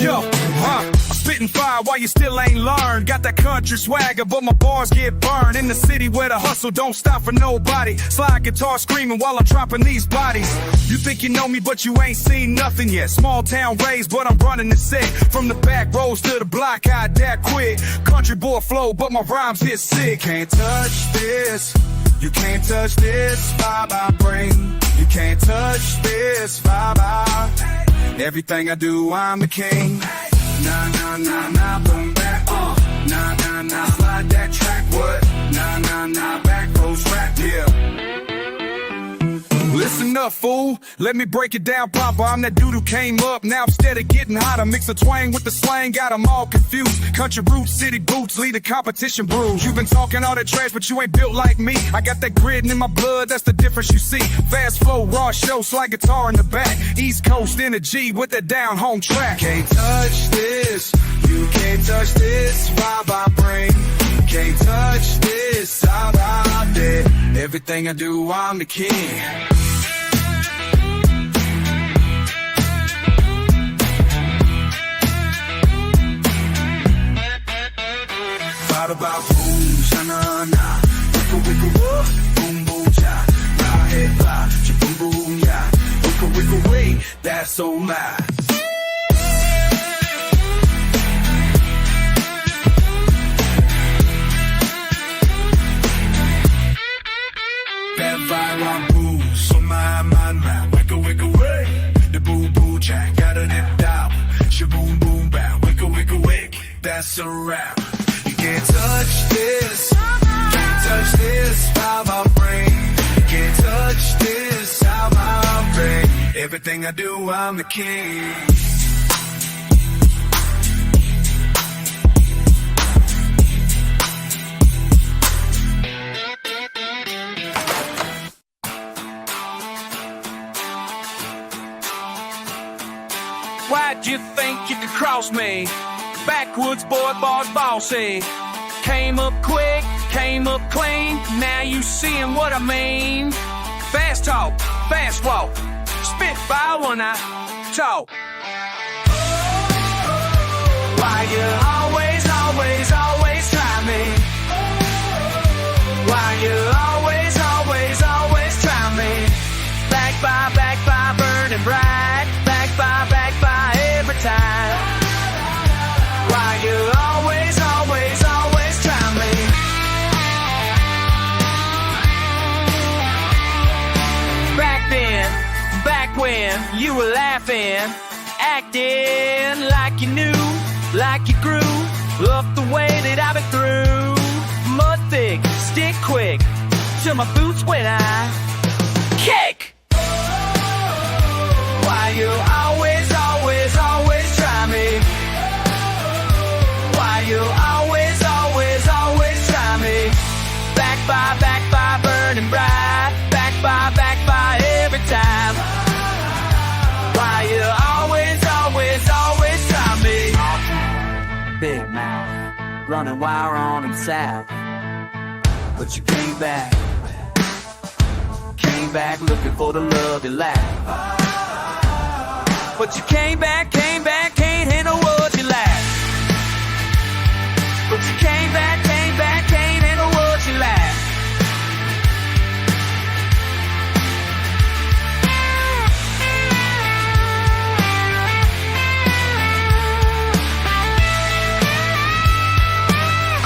Yo, I'm spitting fire while you still ain't learned. Got that country swagger, but my bars get burned. In the city where the hustle don't stop for nobody. Slide guitar screaming while I'm dropping these bodies. You think you know me, but you ain't seen nothing yet. Small town raised, but I'm running the set. From the back roads to the block, I that quick. Country boy flow, but my rhymes hit sick. Can't touch this. You can't touch this vibe I bring. You can't touch this vibe I. Everything I do, I'm the king. Nah, nah, nah, nah, boom, back. Nah, nah, nah, slide that track, what? Nah, nah, nah, back rows rap, yeah. Listen up, fool, let me break it down proper. I'm that dude who came up, now I'm steady getting hotter. Mix a twang with the slang, got them all confused. Country roots, city boots, lead the competition brews. You've been talking all that trash, but you ain't built like me. I got that grit in my blood, that's the difference you see. Fast flow, raw show, slide guitar in the back. East Coast energy with that down home track. Can't touch this, you can't touch this vibe I bring. You can't touch this vibe I did. Everything I do, I'm the king. About boom, sha-na-na, wicka wicka woo, boom boom cha, rah hey fly, cha-boom boom ya, wicka wicka wait, that's so loud. That vibe boom, so my man, wicka wicka way, the boom boom cha, got it down, cha-boom boom bow, wicka wicka wick, that's a wrap. Can't touch this, can't touch this vibe I bring. Can't touch this vibe I bring. Everything I do, I'm the king. Why'd you think you could cross me? Backwoods boy, bossy. Came up quick, came up clean. Now you seeing what I mean. Fast talk, fast walk. Spitfire when I talk. Why you always try me? Why you always try me? Back by burning bright. Back by every time. Why you always try me? Back when you were laughing, acting like you knew, like you grew, up the way that I've been through. Mud thick, stick quick, till my boots when I kick. Why you always try me? Why you always try me? Back by burning bright. Back by every time. Why you always try me? Big mouth, running wire on him south. But you came back looking for the love you lacked. But you came back, can't handle what you lacked. But you came back, can't handle what you lack.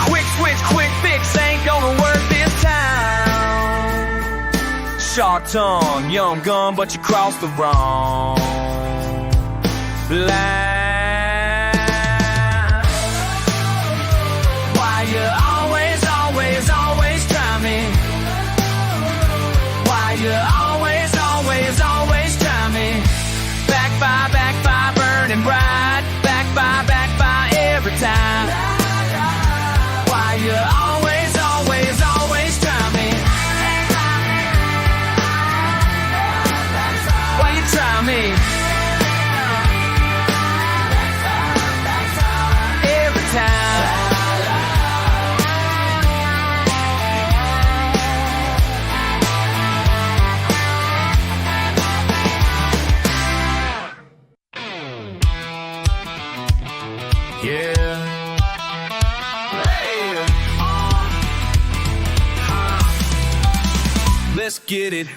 Quick switch, quick fix ain't gonna work this time. Short tongue, young gun, but you crossed the wrong line. You always try me. Why you always try me? Back by burning bright. Back by every time. Why you always try me? Why you try me? get it.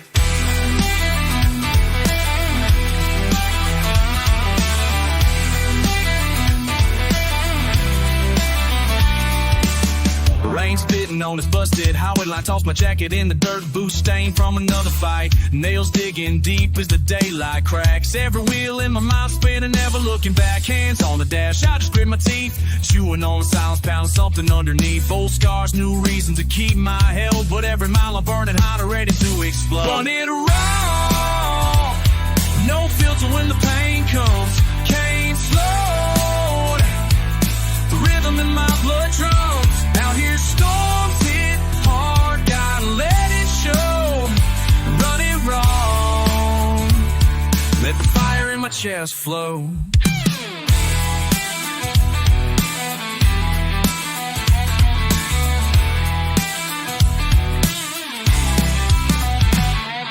Rain spitting on his busted highway line. Toss my jacket in the dirt, boots stained from another fight. Nails digging deep as the daylight cracks. Every wheel in my mind spinning, never looking back. Hands on the dash, I just grit my teeth. Chewing on the silence, pounding something underneath. Old scars, new reason to keep my health. But every mile I'm burning hotter, ready to explode. Run it around, no filter when the pain comes. Can't slow the rhythm in my blood drums. Out here storms hit hard, gotta let it show. Run it wrong, let the fire in my chest flow.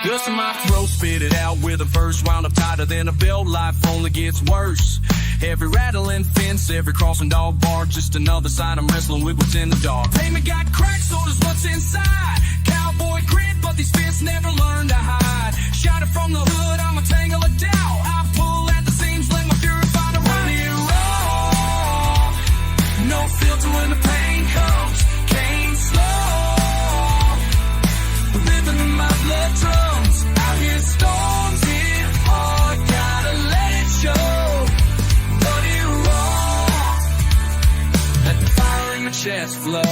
Dust in my throat, spit it out with a verse. Wound up tighter than a belt, life only gets worse. Every rattling fence, every crossing dog bar, just another sign I'm wrestling with what's in the dark. Payment got cracked, so does what's inside. Cowboy grit, but these fists never learn to hide. Shot it from the hood, I'm a tangle of doubt. I pull at the seams, let my fury find a run it raw. No filter when the pain comes. Can't slow the rhythm in my blood drums. Out here storms hit hard, gotta let it show. Chest flow.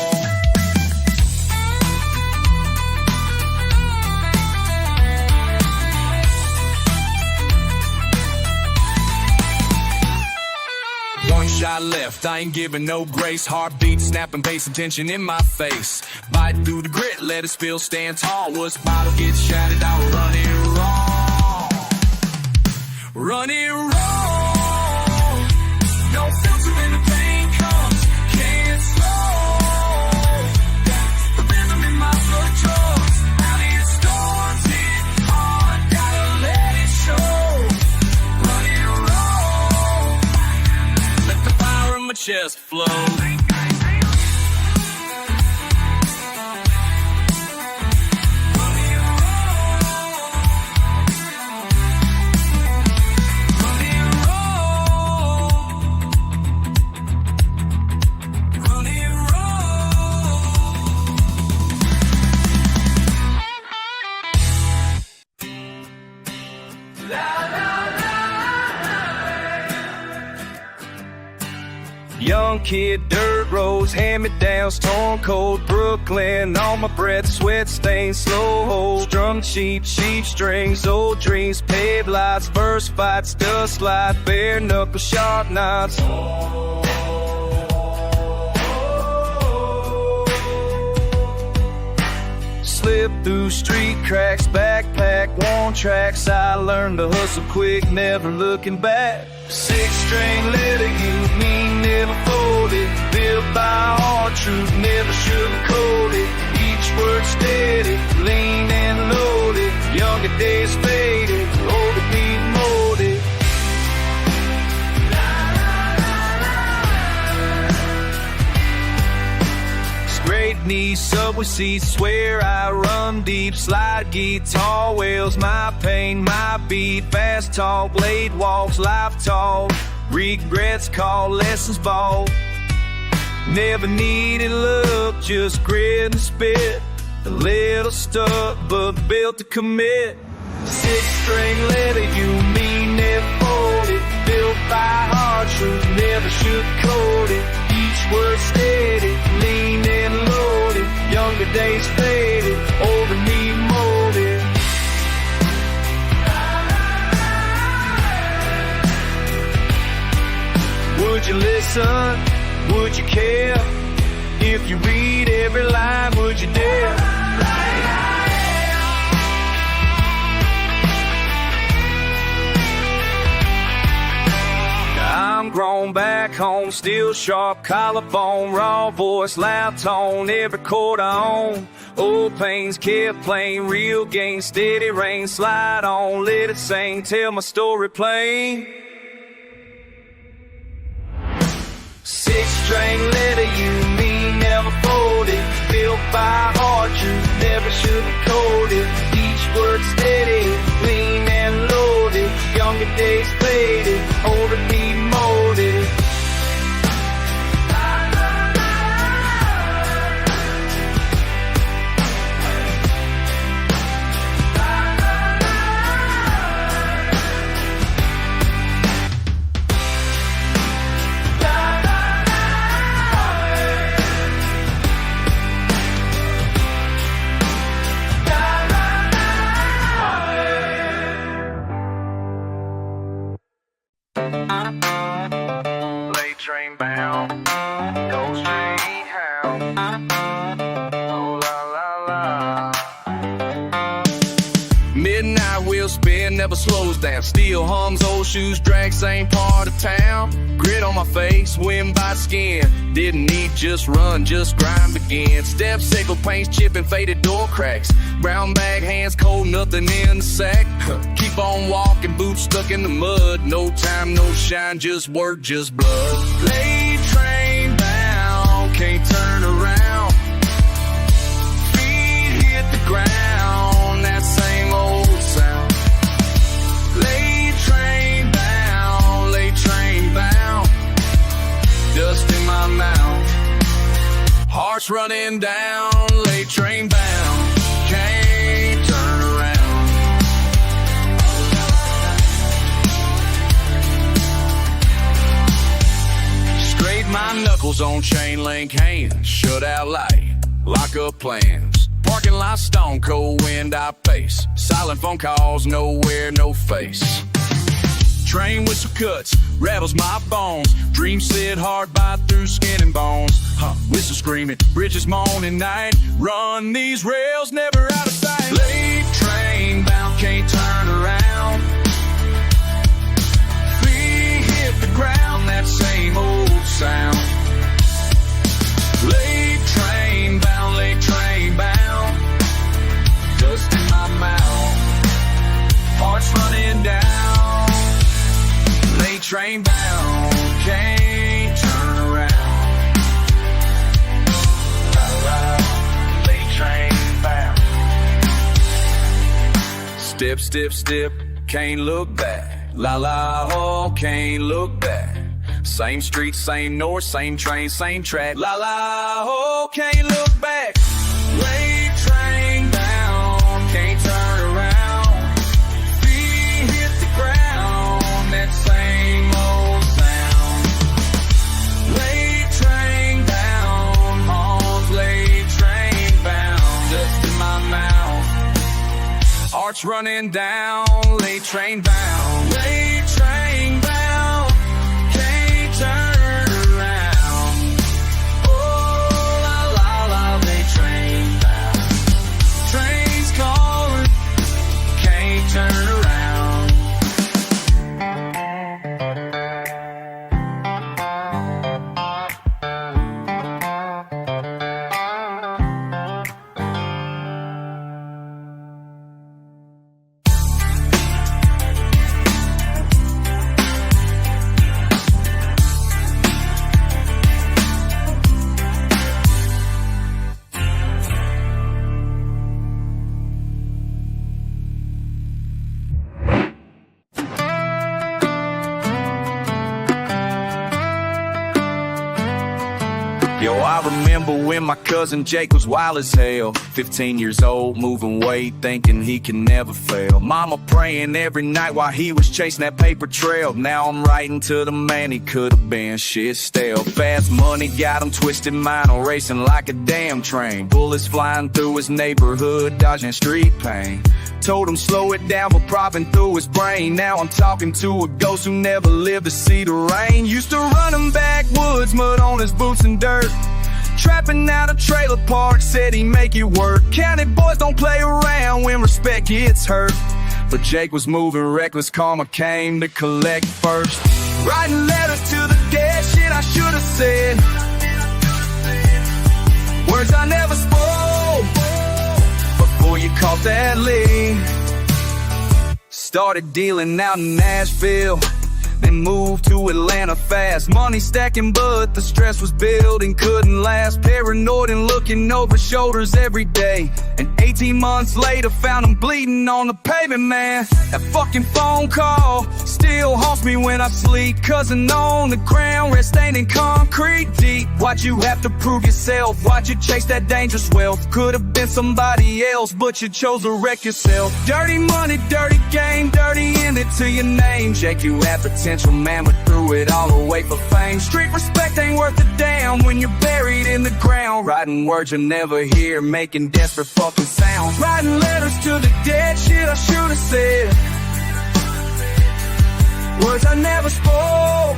One shot left, I ain't giving no grace. Heartbeat snapping, bass and tension in my face. Bite through the grit, let it spill, stand tall. What's bottle gets shattered, I'll run it wrong. Run it wrong. No filter when the pain comes. Can't slow the rhythm in my blood drums. Out here storms hit hard, gotta let it show. Run it wrong, let the fire in my chest flow. Young kid, dirt roads, hand-me-downs, torn cold, Brooklyn, all my breath, sweat stains, slow hold, strung sheep, sheep strings, old dreams, paved lots, verse fights, dust slide, bare knuckle, sharp knots. Slip through street cracks, backpack, worn tracks. I learned to hustle quick, never looking back. 6-string letter, you mean never folded. Built by hard truth, never sugarcoated. Each word steady, lean and loaded. Younger days faded, older beat molded. Scrape knees, subway seats, swear I run deep. Slide guitar wheels, my pain, my beat. Fast talk, blade walks, life talk. Regrets call lessons bought. Never needed look, just grit and spit. A little stuck, but built to commit. 6-string letter, you mean never folded. Built by hard truth, never sugarcoated. Each word steady, lean and loaded. Younger days faded, older need molded. Would you listen? Would you care? If you read every line, would you dare? I'm grown back home, still sharp, collarbone, raw voice, loud tone, every chord I own. Old pains kept playing, real gain, steady rain, slide on, let it sing, tell my story plain. 6-string letter, you mean never folded. Built by hard truth, never sugarcoated. Each never slows down. Steel hums, old shoes drag, same part of town. Grit on my face, wind by skin. Didn't eat, just run, just grind begin. Step sickle paints, chipping faded door cracks. Brown bag hands, cold, nothing in the sack. Keep on walking, boots stuck in the mud. No time, no shine, just work, just blood. Late train bound, can't turn around. Feet hit the ground, that same old sound. Late train bound, dust in my mouth. Heart's running down, late train bound, can't turn around. Scrape my knuckles on chain link hands, shut out light, lock up plans. Parking lot stone cold wind I face. Silent phone calls, nowhere, no face. Train whistle cuts, rattles my bones. Dreams slid hard by through skin and bones. Whistle screaming, bridges moaning night. Run these rails, never out of sight. Late train bound, can't turn around. Feet hit the ground, that same old sound. Late train bound, dust in my mouth. Heart's running down, late train bound, can't turn around. Late train bound. Step, step, step, can't look back. La la, oh, can't look back. Same street, same north, same train, same track. La la, oh, can't look back. Late train bound, can't turn around. Feet hit the ground, that same old sound. Late train bound, oh, late train bound, dust in my mouth. Heart's running down, late train bound, late train bound, can't turn around. Oh, la la la, late train bound. Train's calling, can't turn around. Yo, I remember when my cousin Jake was wild as hell. 15 years old, moving weight, thinking he can never fail. Mama praying every night while he was chasing that paper trail. Now I'm writing to the man he could've been, shit stale. Fast money got him twisted, mind on racing like a damn train. Bullets flying through his neighborhood, dodging street pain. Told him slow it down, but propping through his brain. Now I'm talking to a ghost who never lived to see the rain. Used to run him backwoods, mud on his boots and dirt. Trapping out a trailer park, said he'd make it work. County boys don't play around when respect gets hurt. But Jake was moving reckless, karma came to collect first. Writing letters to the dead, shit I should've said. Words I never spoke before you caught that lead. Started dealing out in Nashville, then moved to Atlanta fast. Money stacking, but the stress was building, couldn't last. Paranoid and looking over shoulders every day. And 18 months later, found him bleeding on the pavement, man. That fucking phone call still haunts me when I sleep. Cousin on the ground, red stain in concrete deep. Why'd you have to prove yourself? Why'd you chase that dangerous wealth? Could've been somebody else, but you chose to wreck yourself. Dirty money, dirty game, dirty ended to your name. Jake, you had potential, man, but threw it all away for fame. Street respect ain't worth a damn when you're buried in the ground. Writing words you'll never hear, making desperate fucking sounds. Writing letters to the dead, shit I should've said. Words I never spoke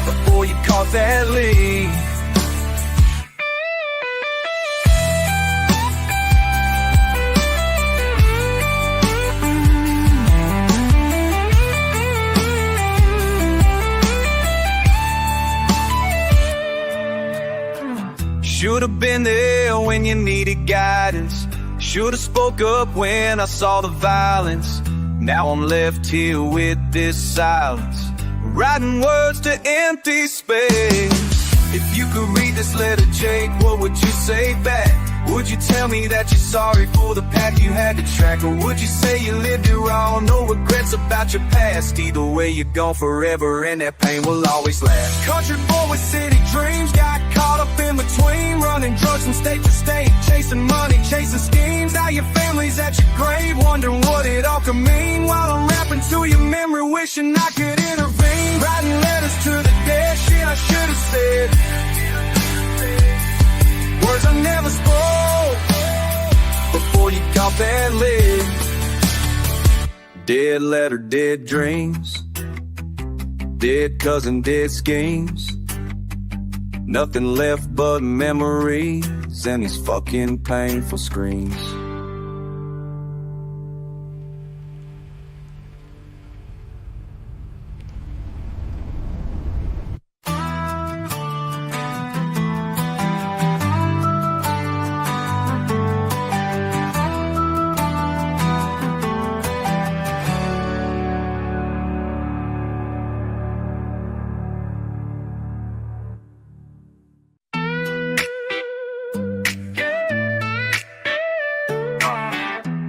before you caught that lead. Should've been there when you needed guidance. Should've spoke up when I saw the violence. Now I'm left here with this silence, writing words to empty space. If you could read this letter, Jake, what would you say back? Would you tell me that you're sorry for the path you had to track? Or would you say you lived it wrong, no regrets about your past? Either way, you're gone forever and that pain will always last. Country boy with city dreams, got caught up in between, running drugs from state to state, chasing money, chasing schemes. Now your family's at your grave, wondering what it all could mean. While I'm rapping to your memory, wishing I could intervene, writing letters to the dead, shit I should have said, words I never spoke before you got that lit. Dead letter, dead dreams, dead cousin, dead schemes. Nothing left but memories and these fucking painful screams.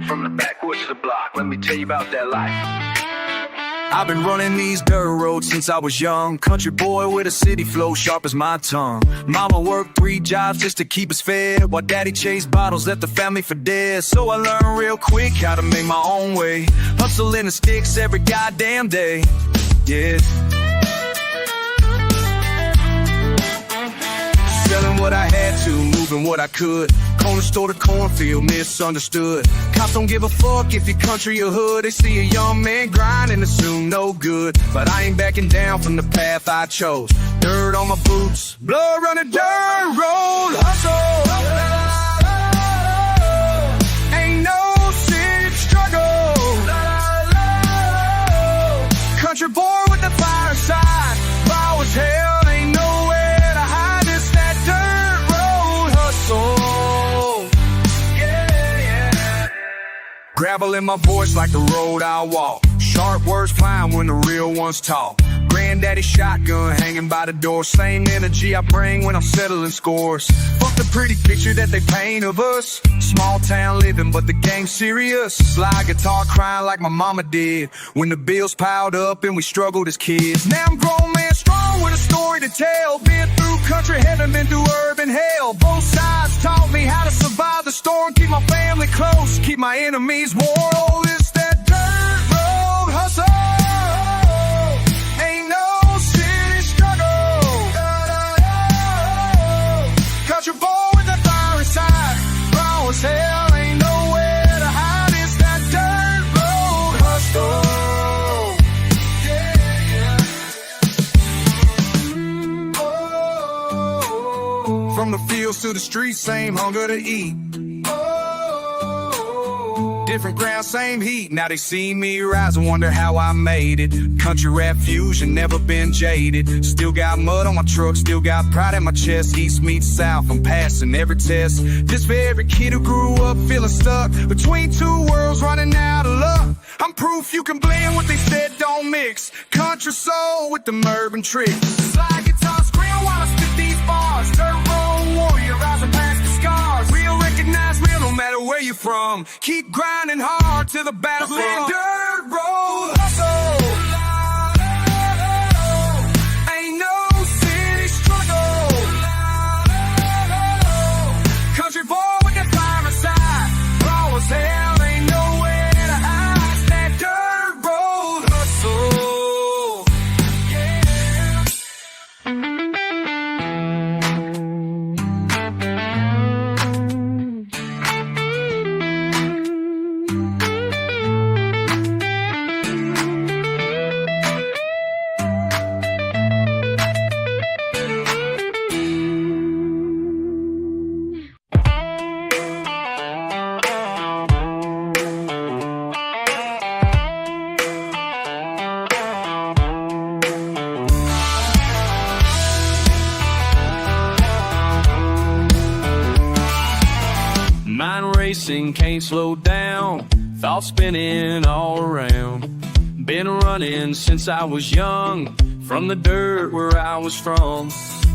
From the backwoods to the block, let me tell you about that life. I've been running these dirt roads since I was young. Country boy with a city flow sharp as my tongue. Mama worked 3 jobs just to keep us fed, while daddy chased bottles, left the family for dead. So I learned real quick how to make my own way, hustling the sticks every goddamn day. Yeah, selling what I had to, moving what I could. Corner store to cornfield, misunderstood. Cops don't give a fuck if your country or hood. They see a young man grind and assume no good. But I ain't backing down from the path I chose. Dirt on my boots, blood running dirt road, hustle. Ain't no city struggle. Country boy with the fireside, raw as hell, ain't nowhere to hide. It's that dirt road hustle. Gravel in my voice like the road I walk. Sharp words flying when the real ones talk. Granddaddy shotgun hanging by the door. Same energy I bring when I'm settling scores. Fuck the pretty picture that they paint of us. Small town living, but the game's serious. Slide guitar crying like my mama did when the bills piled up and we struggled as kids. Now I'm grown man strong with a story to tell. Been through country heaven, been through urban hell. Both sides taught me how to survive the storm. Keep my family close, keep my enemies warm. Oh, it's that dirt road hustle. Ain't no city struggle. Country boy with the fire inside, raw as hell, ain't nowhere to hide. It's that dirt road hustle. From the fields to the streets, same hunger to eat. Different ground, same heat. Now they see me rise and wonder how I made it. Country rap fusion, never been jaded. Still got mud on my truck, still got pride in my chest. East meets south, I'm passing every test. This for every kid who grew up feeling stuck between two worlds, running out of luck. I'm proof you can blend what they said don't mix. Country soul with them urban tricks. Slide guitar scream while I spit these bars. Dirt road warrior rising past the scars. Real recognize real no matter where you're from. Keep grinding hard to the battlefield. Dirt road hustle. Ain't no city struggle. Country boy with the fire inside, raw as hell, ain't nowhere to hide. It's that dirt road hustle. Yeah. Mind racing, can't slow down, thoughts spinning all around. Been running since I was young, from the dirt where I was from.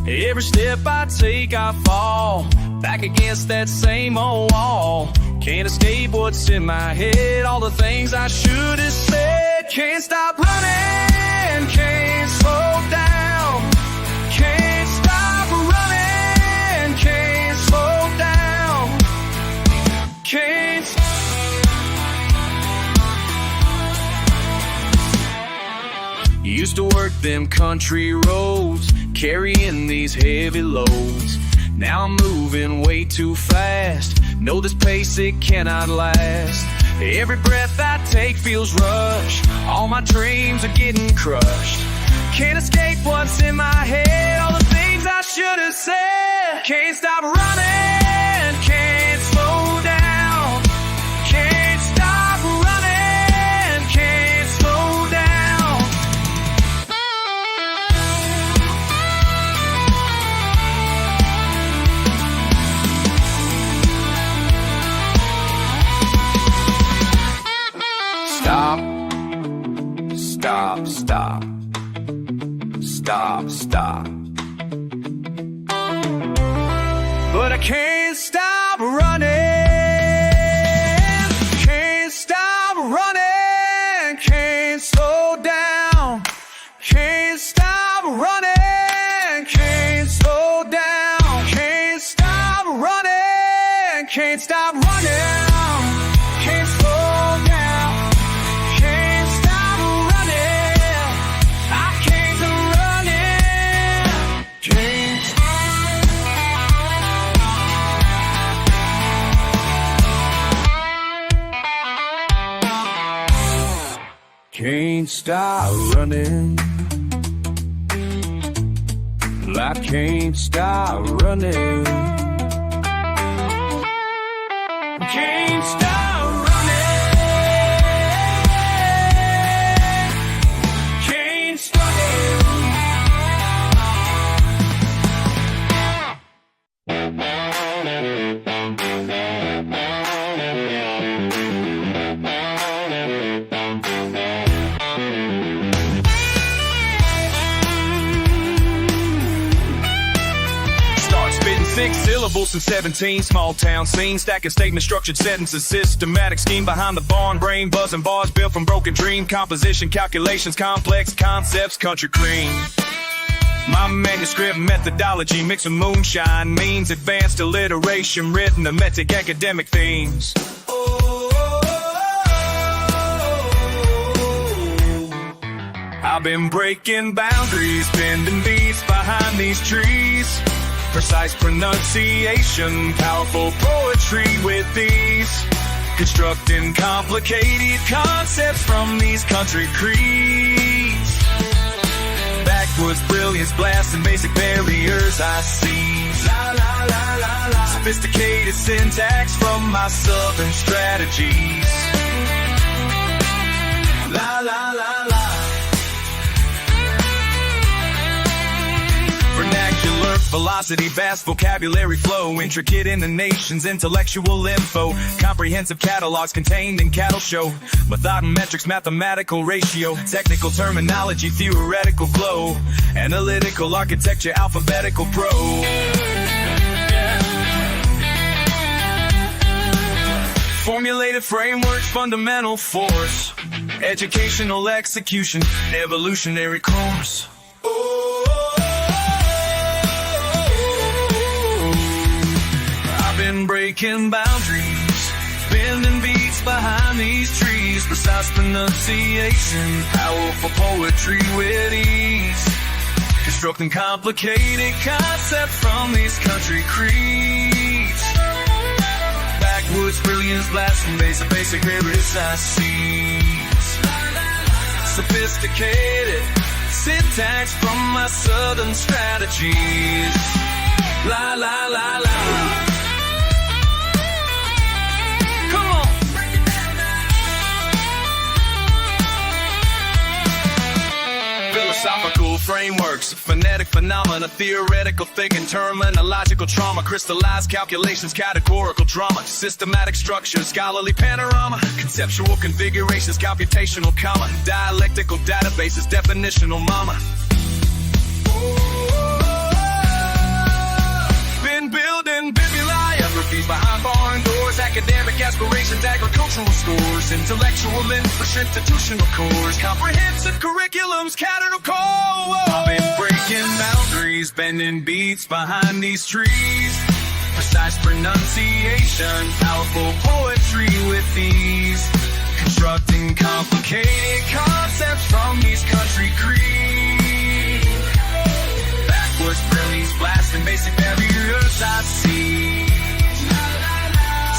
Every step I take I fall, back against that same old wall. Can't escape what's in my head, all the things I should have said. Can't stop running, can't slow down. Can't stop running, can't slow down. Can't Used to work them country roads, carrying these heavy loads. Now I'm moving way too fast, know this pace it cannot last. Every breath I take feels rushed, all my dreams are getting crushed. Can't escape what's in my head, all the things I should have said. Can't stop running, can't slow down. Can't stop running, can't slow down. Stop, stop, stop. Stop, stop. But I can't stop running. Can't stop running. Can't slow down. Can't stop running. Can't slow down. Can't stop running. Can't stop running. Can't slow down. Can't stop running. I can't run it. Can't. Can't stop running. I can't stop running. Can't stop running. Can't stop. Start spitting 6 syllables and 17 small town scenes, stacking statement structured sentences, systematic scheme behind the barn, brain buzzing bars built from broken dream composition, calculations, complex concepts, country cream. My manuscript methodology mix of moonshine means advanced alliteration, written emetic academic themes. I've been breaking boundaries, bending beats behind these trees. Precise pronunciation, powerful poetry with ease. Constructing complicated concepts from these country creeds. Backwoods brilliance, blasting basic barriers I see. La la la la la. Sophisticated syntax from my southern strategies. La la la la. Vernacular velocity, vast vocabulary flow, intricate in the nation's intellectual info, comprehensive catalogs contained in cattle show, method and metrics, mathematical ratio, technical terminology, theoretical glow, analytical architecture, alphabetical prose. Formulated frameworks, fundamental force, educational execution, evolutionary course. Been breaking boundaries, bending beats behind these trees. Precise pronunciation, powerful poetry with ease. Constructing complicated concepts from these country creeds. Backwoods brilliance, blasting basic lyrics I see. Sophisticated syntax from my southern strategies. La la la la. Philosophical frameworks, phonetic phenomena, theoretical thinking, terminological trauma, crystallized calculations, categorical drama, systematic structure, scholarly panorama, conceptual configurations, computational comma, dialectical databases, definitional mama. Been building bibliographies behind barn doors, academic aspirations, agricultural scores, intellectual institutional cores, comprehensive curriculums, cattle core. I've been breaking boundaries, bending beats behind these trees, precise pronunciation, powerful poetry with ease, constructing complicated concepts from these country creeds. Backwoods brilliance, blasting basic barriers I see.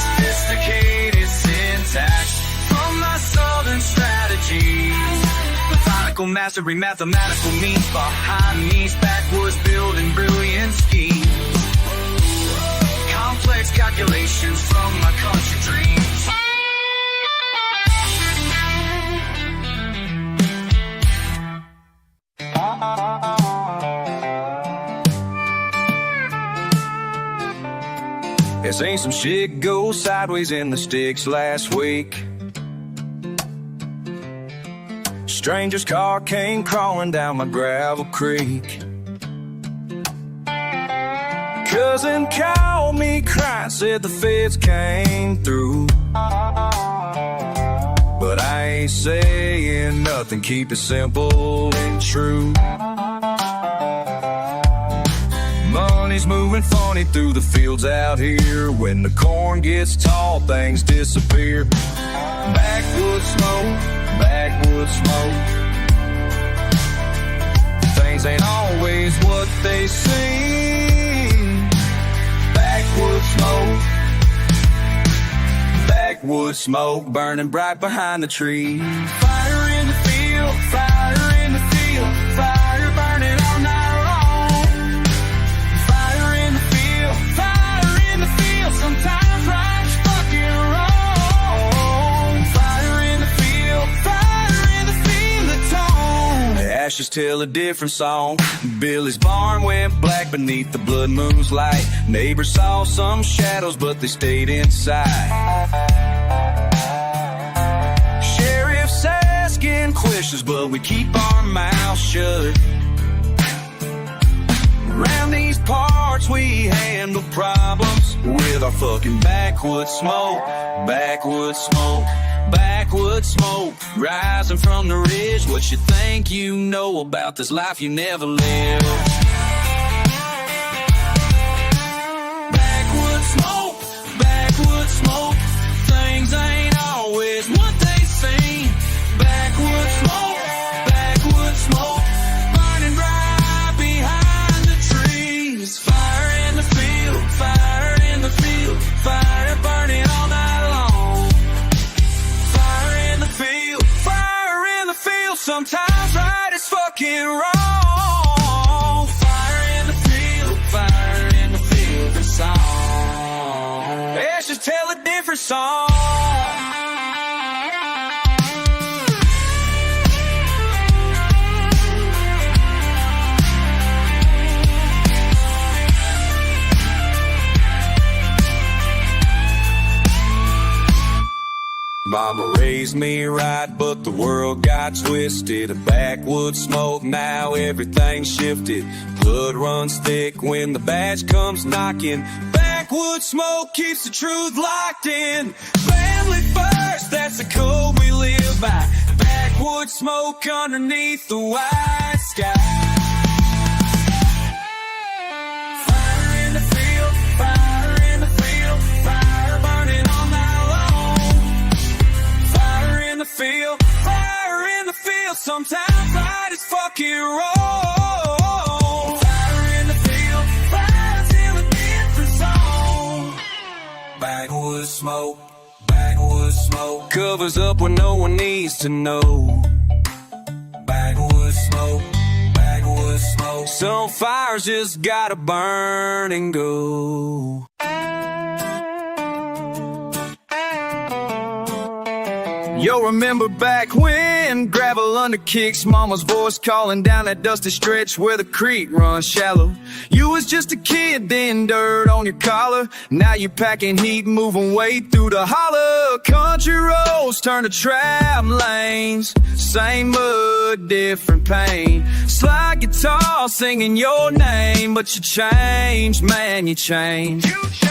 Sophisticated syntax from my southern strategies. Methodical mastery, mathematical means behind these backwoods building brilliant schemes. Complex calculations from my country dreams. It seen some shit go sideways in the sticks last week. Stranger's car came crawling down my gravel creek. Cousin called me crying, said the feds came through. But I ain't saying nothing, keep it simple and true. Money's moving funny through the fields out here. When the corn gets tall, things disappear. Backwoods smoke, backwoods smoke. Things ain't always what they seem. Backwoods smoke, backwoods smoke, burning bright behind the tree. Fire in the field, fire in the field, fire burning all night long. Fire in the field, sometimes right's fucking wrong. Fire in the field, the tone. The ashes tell a different song. Billy's barn went black beneath the blood moon's light. Neighbors saw some shadows, but they stayed inside. Sheriff's asking questions, but we keep our mouths shut. Around these parts we handle problems with our fucking backwoods smoke, backwoods smoke, backwoods smoke, rising from the ridge. What you think you know about this life you never lived? Backwoods smoke, backwoods smoke, things ain't always what they seem. Backwoods smoke, backwoods smoke, burning bright behind the trees. Fire in the field, fire in the field, fire burning all night long. Fire in the field, fire in the field, sometimes right is fucking wrong. Fire in the field, the song. Ashes tell a different song. Mama raised me right, but the world got twisted. A backwoods smoke, now everything shifted. Blood runs thick when the badge comes knocking. Backwoods smoke keeps the truth locked in. Family first, that's the code we live by. Backwoods smoke underneath the white sky. Fire in the field, fire in the field, fire burning all night long. Fire in the field, fire in the field, sometimes right is fucking wrong. Fire in the field, fire till a different song. Backwoods smoke, backwoods smoke, covers up what no one needs to know. Backwoods smoke, backwoods smoke, some fires just gotta burn and go. Yo, remember back when wind, gravel under kicks, mama's voice calling down that dusty stretch where the creek runs shallow. You was just a kid then, dirt on your collar. Now you're packing heat, moving weight through the holler. Country roads turn to trap lanes, same mud, different pain. Slide guitar singing your name, but you changed, man, you changed. You changed.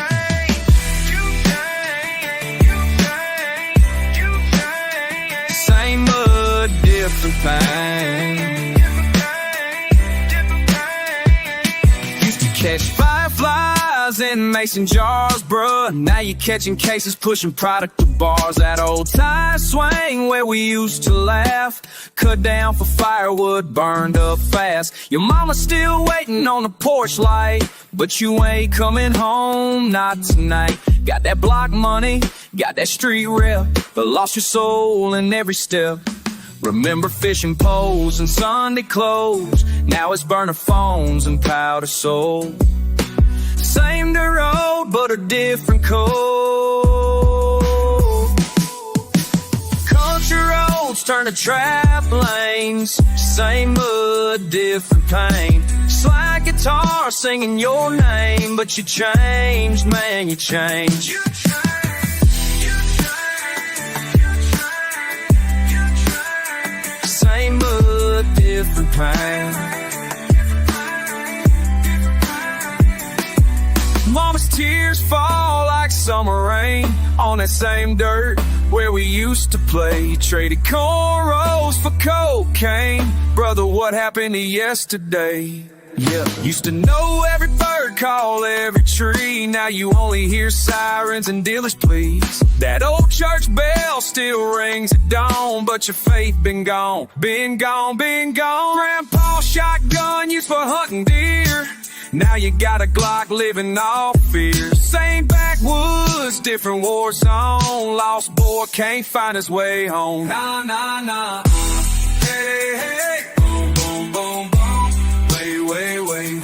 Different pain. Used to catch fireflies in mason jars, bruh. Now you're catching cases, pushing product to bars. That old tire swing where we used to laugh, cut down for firewood, burned up fast. Your mama's still waiting on the porch light, but you ain't coming home, not tonight. Got that block money, got that street rep, but lost your soul in every step. Remember fishing poles and Sunday clothes, now it's burner phones and powder soul. Same dirt road, but a different code. Country roads turn to trap lanes, same mud, different pain. Slide guitar singing your name, but you changed, man, you changed. You changed. Same mud, different pain. Mama's tears fall like summer rain on that same dirt where we used to play. Traded cornrows for cocaine. Brother, what happened to yesterday? Yeah, used to know every bird call, every tree. Now you only hear sirens and dealers' pleas. That old church bell still rings at dawn, but your faith been gone, been gone, been gone. Grandpa's shotgun used for hunting deer, now you got a Glock living off fear. Same backwoods, different war zone. Lost boy can't find his way home. Nah, nah, nah. Hey, hey, hey. Boom, boom, boom, boom. Way, way.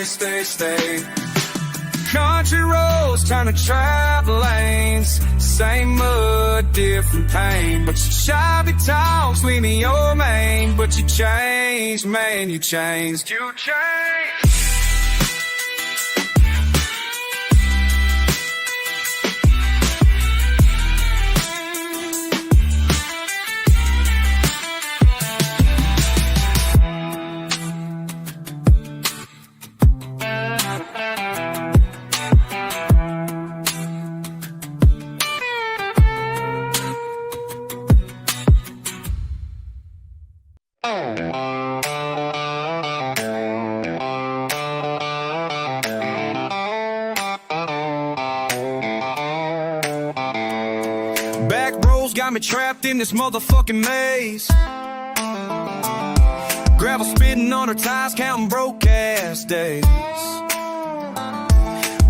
Stay, stay. Country roads turn to trap lanes, same mud, different pain. But your shabby talks leave me your main. But you changed, man, you changed. You changed. Back roads got me trapped in this motherfucking maze. Gravel spitting on her tires, counting broke ass days.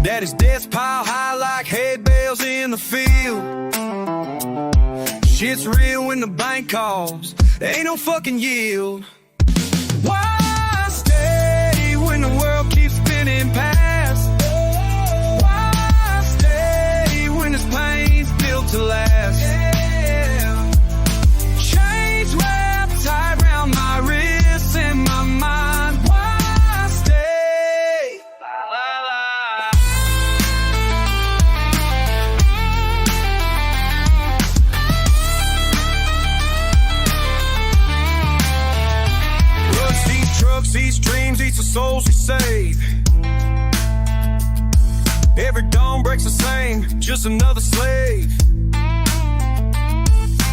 Daddy's debts pile high like hay bales in the field. Shit's real when the bank calls, there ain't no fucking yield. Why stay when the world keeps spinning past? Why stay when this pain's built to last? Yeah. Chains wrapped tight around my wrists and my mind. Why stay? La, la, la. These dreams, each the souls we save. Every dawn breaks the same, just another slave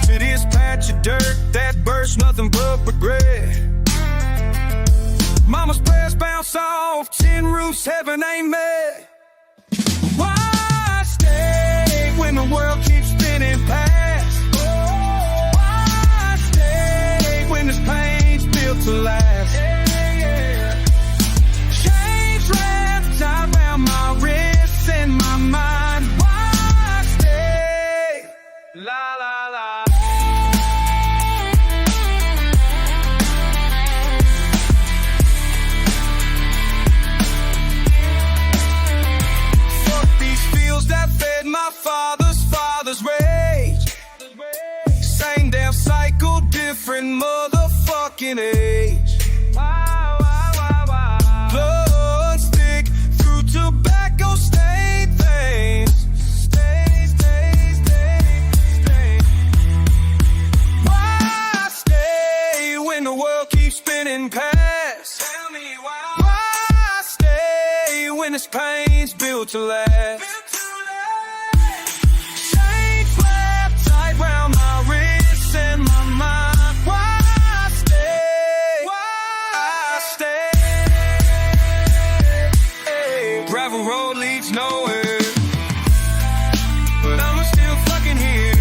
to this patch of dirt that bursts nothing but regret. Mama's prayers bounce off tin roofs, heaven ain't met. Why stay when the world keeps spinning past? Why stay when this pain's built to last? Tied around my wrists and my mind. Why stay? La la la. walking age. Blood stick through tobacco stained veins. Why stay when the world keeps spinning past? Tell me why. Why stay when this pain's built to last? Chains wrapped tight round my wrists and my mind. Why stay? Why stay? Gravel road leads nowhere, but I'm still fucking here.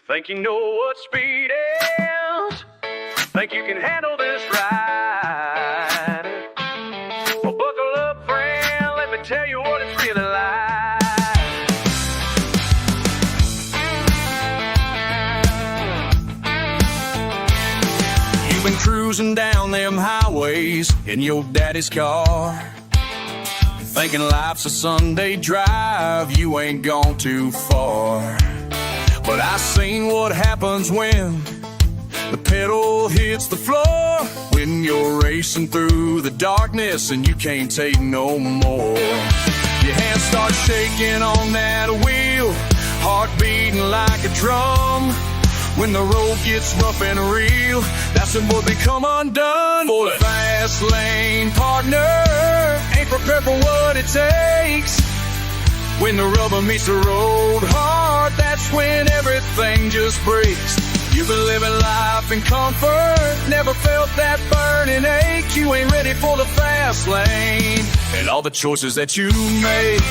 Think you know what speed is? Think you can handle this ride? Well, buckle up, friend, let me tell you what it's really like. You've been cruising down them highways in your daddy's car, thinking life's a Sunday drive, you ain't gone too far. But I seen what happens when the pedal hits the floor, when you're racing through the darkness and you can't take no more. Your hands start shaking on that wheel, heart beating like a drum. When the road gets rough and real, that's when we'll become undone. For the fast lane partner ain't prepared for what it takes. When the rubber meets the road hard, that's when everything just breaks. You've been living life in comfort, never felt that burning ache. You ain't ready for the fast lane and all the choices that you make.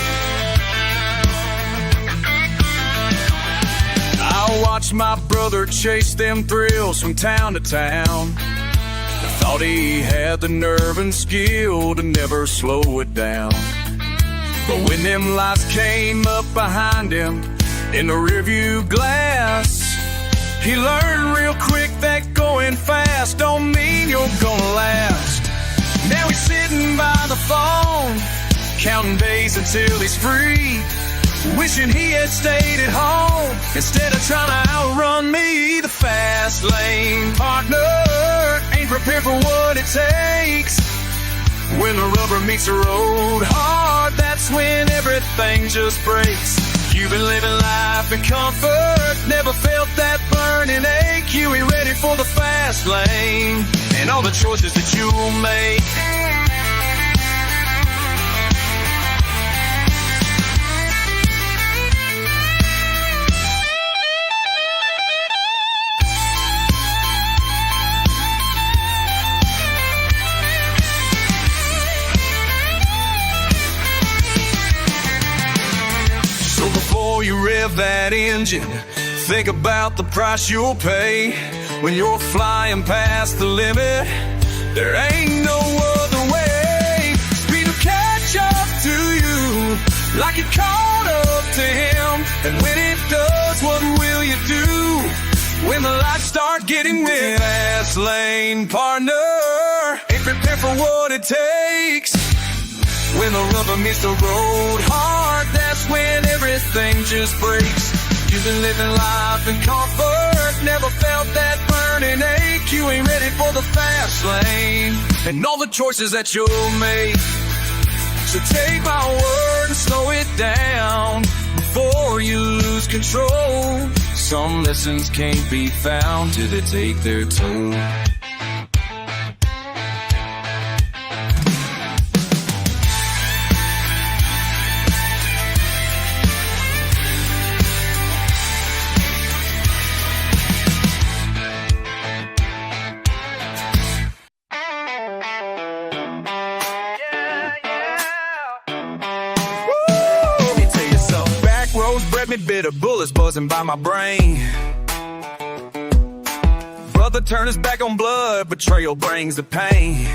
I watched my brother chase them thrills from town to town. I thought he had the nerve and skill to never slow it down. But when them lights came up behind him in the rearview glass, he learned real quick that going fast don't mean you're gonna last. Now he's sitting by the phone, counting days until he's free, wishing he had stayed at home instead of trying to outrun me. The fast lane partner ain't prepared for what it takes. When the rubber meets the road hard, that's when everything just breaks. You've been living life in comfort, never felt that burning ache. You ain't ready for the fast lane and all the choices that you'll make. Before you rev that engine, think about the price you'll pay. When you're flying past the limit, there ain't no other way. Speed will catch up to you like it caught up to him. And when it does, what will you do when the lights start getting dim? Fast lane partner ain't prepared for what it takes. When the rubber meets the road hard, that's when everything just breaks. You've been living life in comfort, never felt that burning ache. You ain't ready for the fast lane and all the choices that you'll make. So take my word and slow it down before you lose control. Some lessons can't be found till they take their toll. Bred me bitter, bullets buzzing by my brain. brother turned his back on blood. Betrayal brings the pain.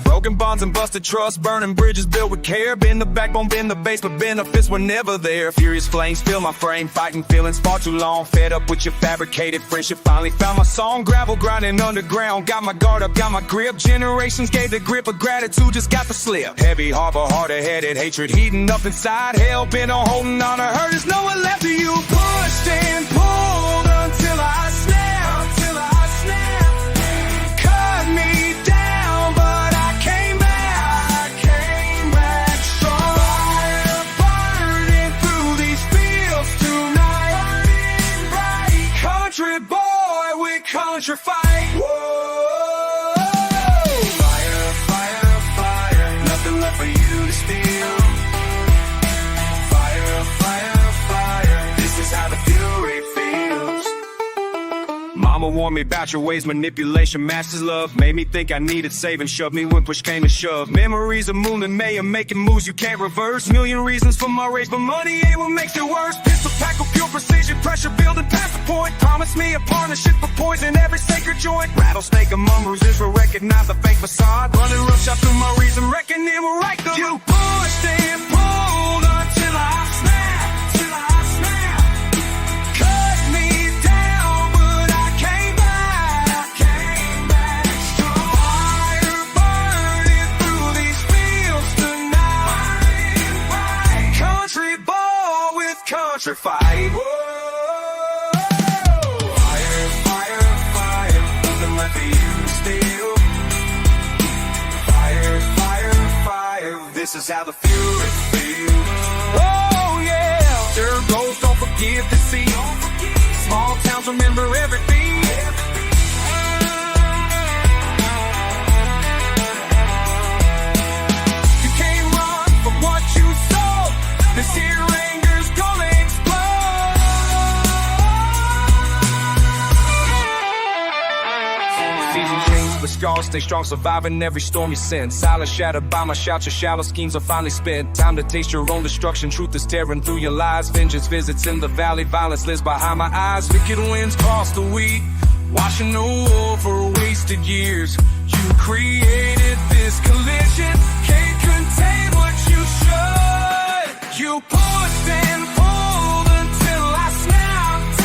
Broken bonds and busted trust, burning bridges built with care. Been the backbone, been the base, but benefits were never there. Furious flames fill my frame, fighting feelings far too long. Fed up with your fabricated friendship, finally found my song. Gravel grinding underground, got my guard up, got my grip. Generations gave the grip of gratitude, just got the slip. Heavy harbor, harder-headed hatred heating up inside. Hell bent on holding on to her, there's no one left of you. Pushed and pulled until I snapped. Cut me down, but I came back strong. Fire burning through these fields tonight. Country boy with country fight. Whoa. Fire, fire, fire, nothing left for you to steal. Fire, fire, fire, this is how the fury feels. Mama warned me about your ways, manipulation, master's love. Made me think I needed saving, shoved me when push came to shove. Memories of moon and May and making moves you can't reverse. Million reasons for my rage, but money ain't what makes it worse. Pistol pack with pure precision, pressure building past the point. Promise me a partnership for poison every sacred joint. Rattlesnake among bruises will recognize the fake facade. Running roughshod through my reason, reckoning will right the you pushed and pulled until I snapped. Cut me down, but I came back strong. Fire burning through these fields tonight. Country boy with country fight. Whoa. Fire, fire, fire, nothing left for you to steal. Fire, fire, fire, this is how the fury feels. Oh yeah, dirt roads don't forgive deceit. Small towns remember everything. You can't run from what you saw. This here anger's gonna explode. Seasons change, but scars stay strong, surviving every storm you send. Silence shattered by my shouts, your shallow schemes are finally spent. Time to taste your own destruction, truth is tearing through your lies. Vengeance visits in the valley, violence lives behind my eyes. Wicked winds cross the wheat, washing the war for wasted years. You created this collision, can't contain what you should. You pushed and pulled until I snapped.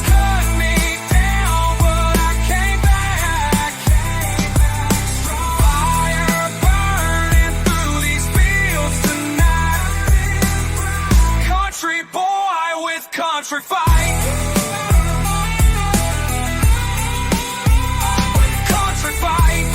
Cut me down, but I came back. Fire burning through these fields tonight. Country boy with country fight. Country fight.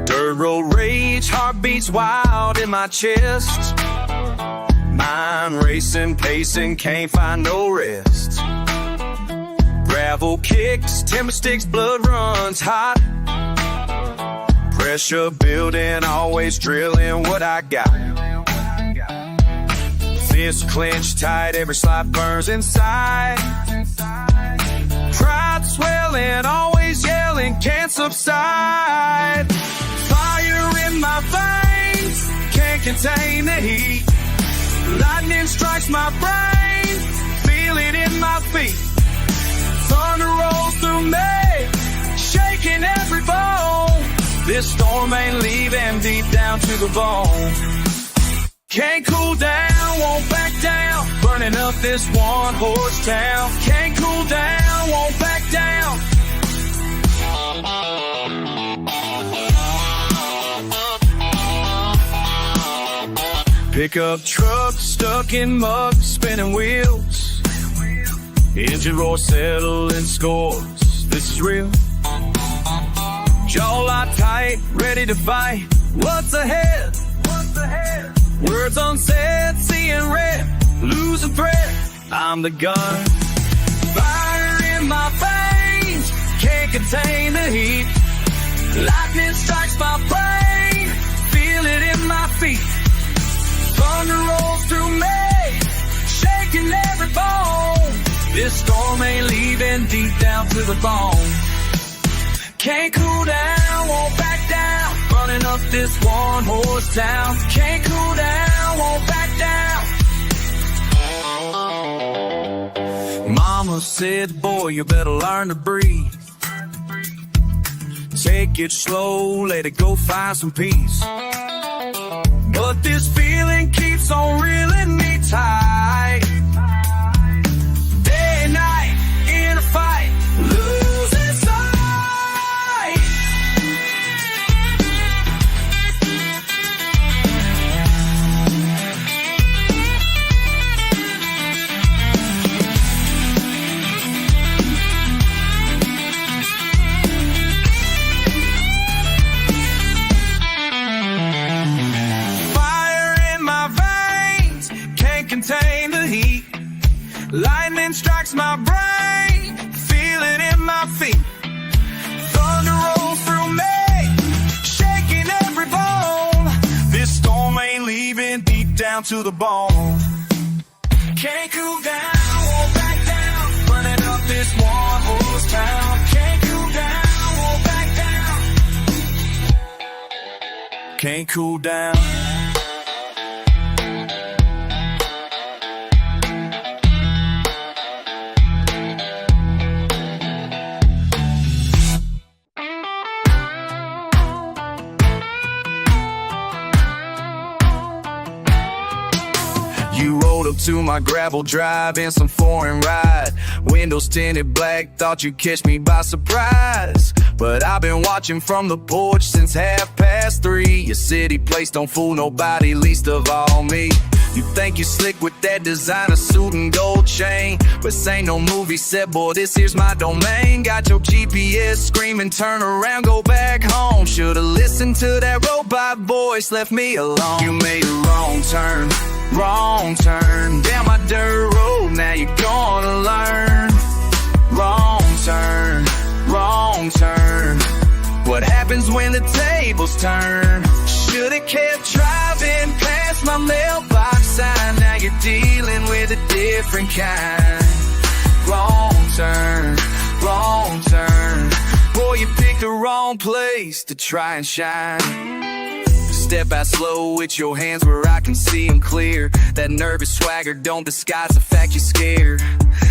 Dirt road rage, heartbeats wild in my chest. Mind racing, pacing, can't find no rest. Gravel kicks, timber sticks, blood runs hot. Pressure building, always drilling what I got. Fists clenched tight, every slide burns inside. Pride swelling, always yelling, can't subside. Fire in my veins, can't contain the heat. Lightning strikes my brain, feel it in my feet. Thunder rolls through me, shaking every bone. This storm ain't leaving deep down to the bone. Can't cool down, won't back down, burning up this one-horse town. Can't cool down, won't back down. Pickup truck stuck in mud, spinning wheels. Engine roar settling scores, this is real. Jaw locked tight, ready to fight. What's ahead? Words unsaid, seeing red, losing thread. I'm the gun. Fire in my veins, can't contain the heat. Lightning strikes my brain, feel it in my feet. Thunder rolls through me, shaking every bone. This storm ain't leaving, deep down to the bone. Can't cool down, won't back down, running up this one-horse town. Can't cool down, won't back down. Mama said, boy, you better learn to breathe. Take it slow, let it go, find some peace. But this feeling keeps on reeling me tight. Day and night, in a fight, losing sight. Contain the heat. Lightning strikes my brain, feel it in my feet. Thunder rolls through me, shaking every bone. This storm ain't leaving, deep down to the bone. Can't cool down, won't back down, running up this one-horse town. Can't cool down, won't back down. Can't cool down. You rolled up to my gravel drive in some foreign ride. Windows tinted black, thought you'd catch me by surprise. But I've been watching from the porch since 3:30. Your city place don't fool nobody, least of all me. You think you're slick with that designer suit and gold chain, but this ain't no movie set, boy, this here's my domain. Got your GPS screaming, turn around, go back home. Should've listened to that robot voice, left me alone. You made a wrong turn down my dirt road, now you're gonna learn. Wrong turn, what happens when the tables turn? Should've kept driving past my mailbox sign, now you're dealing with a different kind. Wrong turn, boy, you picked the wrong place to try and shine. Step out slow with your hands where I can see them clear. That nervous swagger don't disguise the fact you're scared.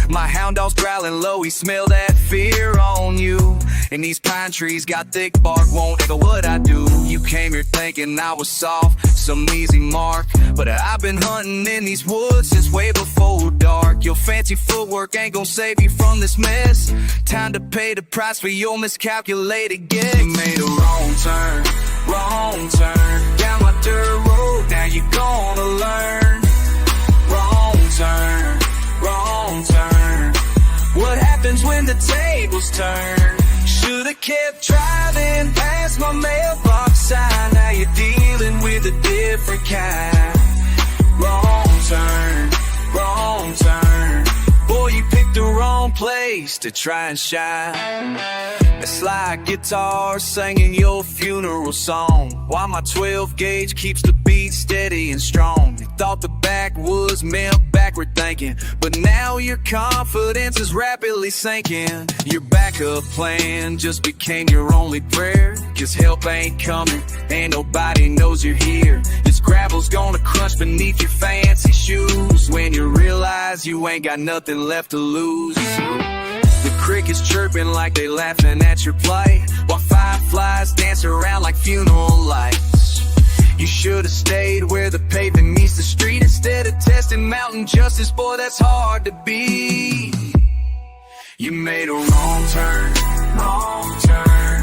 My hound dog's growling low, he smell that fear on you. And these pine trees got thick bark, won't echo what I do. You came here thinking I was soft, some easy mark, but I've been hunting in these woods since way before dark. Your fancy footwork ain't gonna save you from this mess. Time to pay the price for your miscalculated guess. You made a wrong turn down my dirt road, now you're gonna learn. Wrong turn, what happens when the tables turn? Should've kept driving past my mailbox sign, now you're dealing with a different kind. Wrong turn, boy, you picked the wrong place to try and shine. It's like guitar singing your funeral song, while my 12 gauge keeps the beat steady and strong. You thought the backwoods meant backward thinking, but now your confidence is rapidly sinking. Your backup plan just became your only prayer, 'cause help ain't coming and nobody knows you're here. This gravel's gonna crunch beneath your fancy shoes when you realize you ain't got nothing left to lose. The crickets chirping like they laughing at your plight, while fireflies dance around like funeral lights. You should've stayed where the pavement meets the street instead of testing mountain justice, boy, that's hard to beat. You made a wrong turn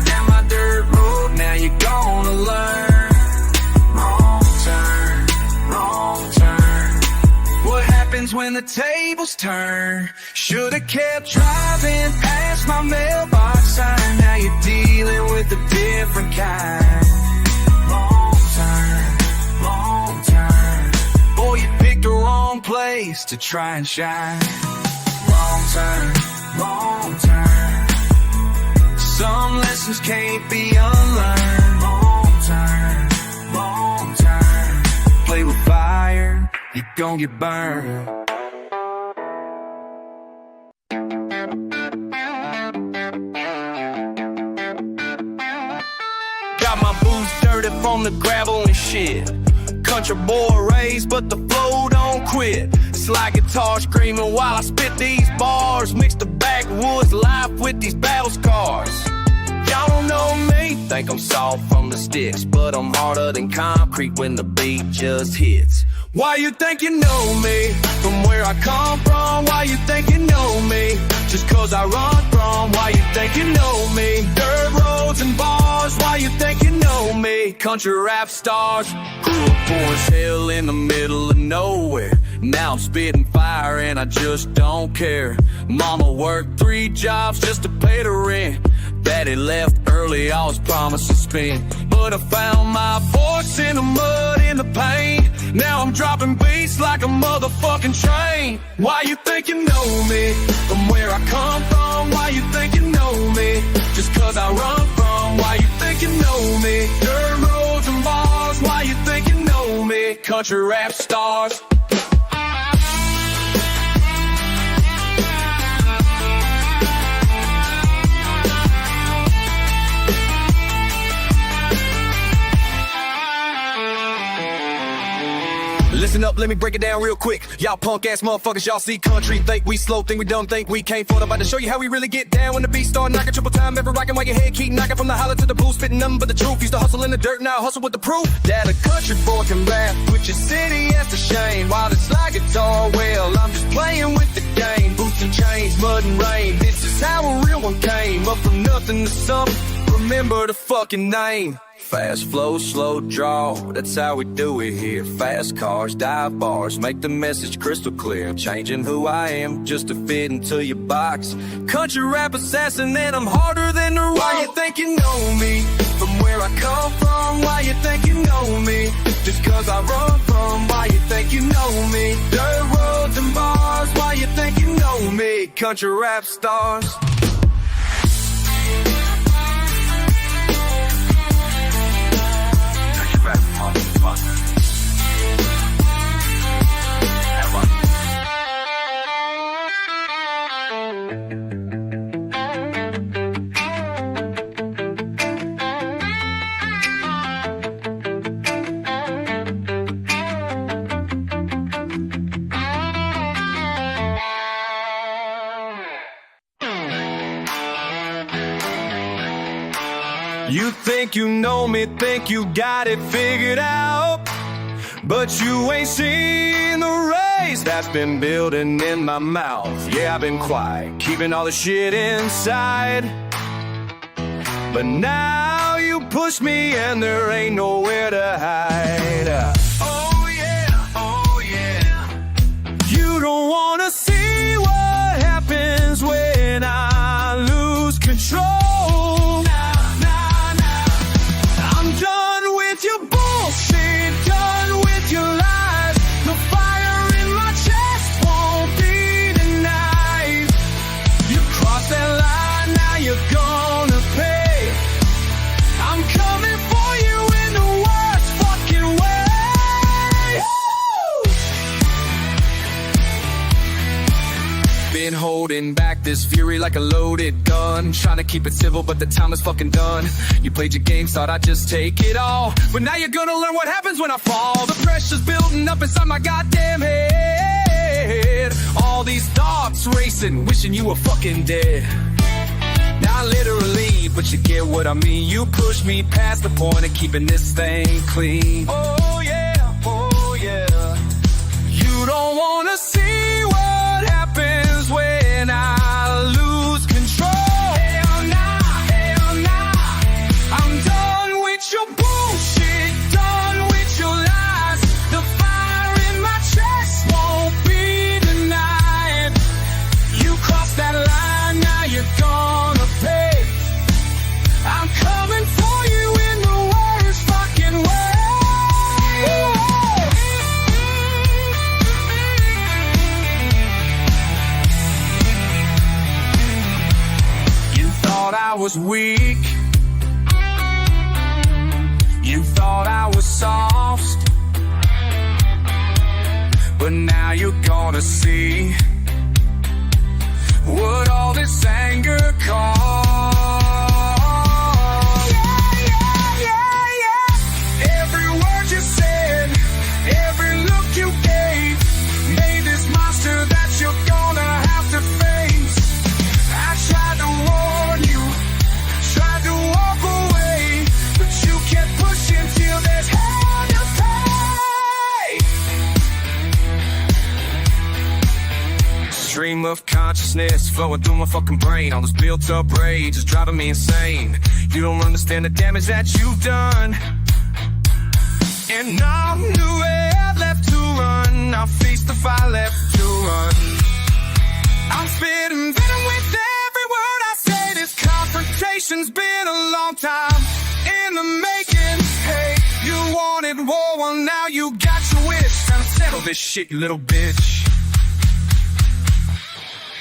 down my dirt road, now you're gonna learn. Wrong turn, what happens when the tables turn? Should've kept driving past my mailbox sign, now you're dealing with a different kind. Wrong turn, boy, you picked the wrong place place to try and shine. Wrong turn, wrong turn. Some lessons can't be unlearned. Wrong turn, wrong turn. Play with fire, you gon' get burned. Got my boots dirty from the gravel and shit. Country boy raised, but the flow don't quit. Slide guitar screaming while I spit these bars. Mix the backwoods life with these battle scars. Y'all don't know me, think I'm soft from the sticks, but I'm harder than concrete when the beat just hits. Why you think you know me? From where I come from, why you think you know me? Just cause I run from, why you think you know me? Dirt roads and bars, why you think you know me? Country rap stars, grew up poor as hell in the middle of nowhere. Now I'm spitting fire and I just don't care. Mama worked 3 jobs just to pay the rent. Daddy left early, I was promised to spend. But I found my voice in the mud, in the pain. Now I'm dropping beats like a motherfucking train. Why you think you know me? From where I come from, why you think you know me? Just cause I run from, why you think you know me? Dirt roads and bars, why you think you know me? Country rap stars. Listen up, let me break it down real quick. Y'all punk ass motherfuckers, y'all see country, think we slow, think we dumb, think we can't fall. About to show you how we really get down when the beat start knocking. Triple time, ever rocking while your head keep knocking. From the holler to the booth, spitting nothing but the truth. Used to hustle in the dirt, now I hustle with the proof that a country boy can rap. Put your city as the shame. While it's like guitar, well, I'm just playing with the game. Boots and chains, mud and rain. This is how a real one came. Up from nothing to something. Remember the fucking name. Fast flow, slow draw, that's how we do it here. Fast cars, dive bars, make the message crystal clear. Changing who I am just to fit into your box. Country rap assassin and I'm harder than the rock. Why you think you know me? From where I come from, why you think you know me? Just cause I run from, why you think you know me? Dirt roads and bars, why you think you know me? Country rap stars. You think you know me, think you got it figured out, but you ain't seen the race that's been building in my mouth. Yeah, I've been quiet, keeping all the shit inside, but now you push me and there ain't nowhere to hide. Oh yeah, oh yeah. You don't wanna see what happens when I lose control. Holding back this fury like a loaded gun, trying to keep it civil, but the time is fucking done. You played your game, thought I'd just take it all, but now you're gonna learn what happens when I fall. The pressure's building up inside my goddamn head. All these thoughts racing, wishing you were fucking dead. Not literally, but you get what I mean. You push me past the point of keeping this thing clean. Oh yeah, oh yeah. You don't wanna see what happens when I lose control. Hell nah, hell nah. I'm done with your bullshit, done with your lies. The fire in my chest won't be denied. You crossed that line, now you're gonna pay. I'm coming for you in the worst fucking way. weak. You thought I was soft, but now you're gonna see what all this anger caused. Yeah. Every word you said, every look you gave, made this monster that you're gonna have to face. I tried to warn you, tried to walk away, but you kept pushing till there's hell to pay. Stream of consciousness flowing through my fucking brain. All this built up rage is driving me insane. You don't understand the damage that you've done. And I'm nowhere left to run. I'll face the fire left to run. I'm spitting venom with every word I say. This confrontation's been a long time in the making. Hey, you wanted war, well now you got your wish. Time to settle this shit, you little bitch.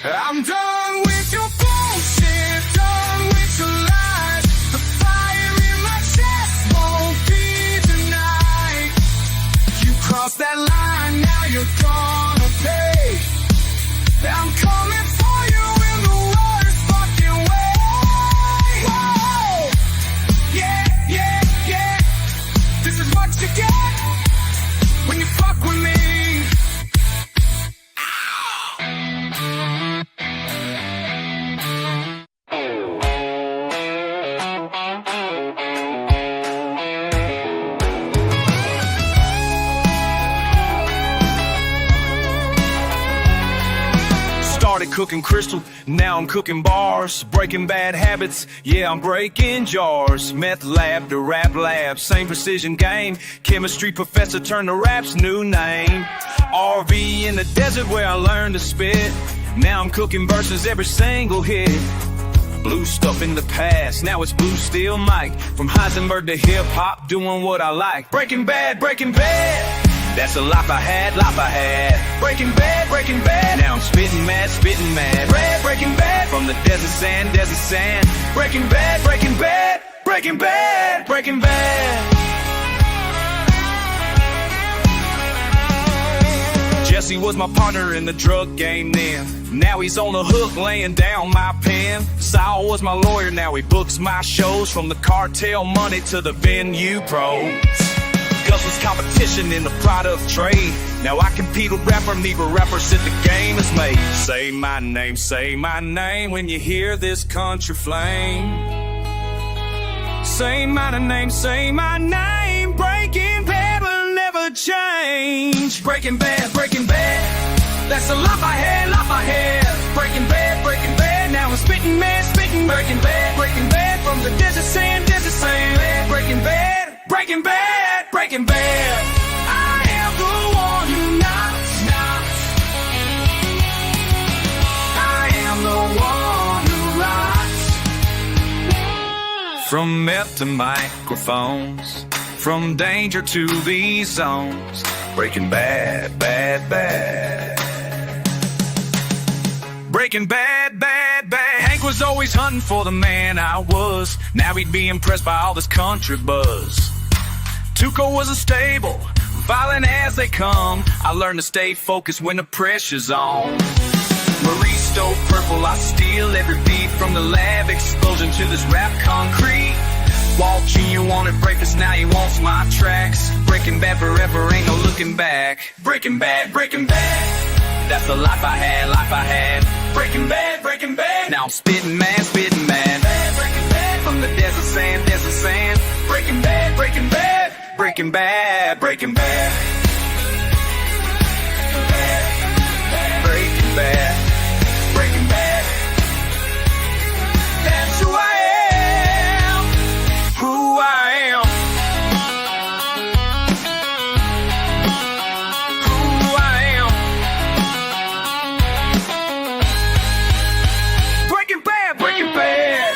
I'm done with your bullshit, done with your lies. The fire in my chest won't be denied. You crossed that line, now you're gonna pay. I'm coming for you in the worst fucking way. Whoa. Yeah. This is what you get when you fuck with me. Started cooking crystal, now I'm cooking bars. Breaking bad habits, yeah, I'm breaking jars. Meth lab to rap lab, same precision game. Chemistry professor turned to rap's new name. RV in the desert where I learned to spit. Now I'm cooking verses every single hit. Blue stuff in the past, now it's blue steel mic. From Heisenberg to hip-hop, doing what I like. Breaking bad, that's the life I had. Breaking bad, now I'm spitting mad. Red, breaking bad, from the desert sand. Breaking bad. Jesse was my partner in the drug game then. Now he's on the hook laying down my pen. Saul was my lawyer, now he books my shows. From the cartel money to the venue pros. Guzzles competition in the product trade. Now I compete with rapper, neither rapper said the game is made. Say my name when you hear this country flame. Say my name, Breaking bad will never change. Breaking bad, that's the life I had. Breaking bad, now I'm spitting mad. Breaking bad, from the desert sand. Breaking bad, I am the one who knocks. I am the one who rocks. From meth to microphones, from danger to these zones. Breaking bad. Breaking bad. Hank was always hunting for the man I was. Now he'd be impressed by all this country buzz. Tuco was unstable, violent as they come. I learned to stay focused when the pressure's on. Marie stove purple, I steal every beat. From the lab explosion to this rap concrete. Walt Jr. wanted breakfast, now he wants my tracks. Breaking bad forever, ain't no looking back. Breaking bad, that's the life I had. Breaking bad, now I'm spitting mad. Breaking bad, from the desert sand. Breaking bad. Breaking bad. Breaking bad. That's who I am. Breaking bad. Breaking bad.